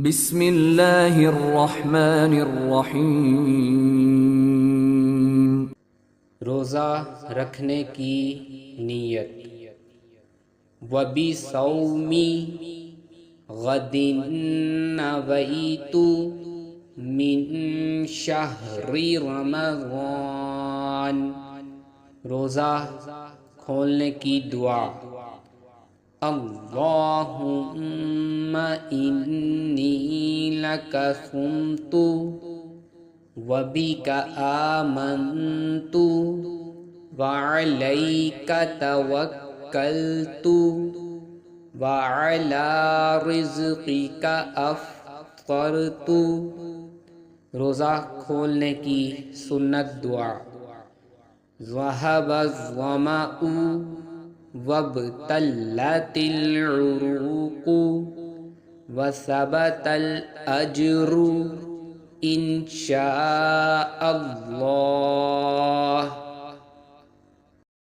بسم اللہ الرحمن الرحیم۔ روزہ رکھنے کی نیت۔ وَبِصَوْمِ غَدٍ نَوَیْتُ مِن شَہْرِ رمضان۔ روزہ کھولنے کی دعا۔ اللہم انی لک صمت وبک آمنت وعلیک توکلت وعلی رزقک افطرت۔ روزہ کھولنے کی سنت دعا۔ ذہب الظمأ وابتلت العروق وثبت الأجر إن شاء الله۔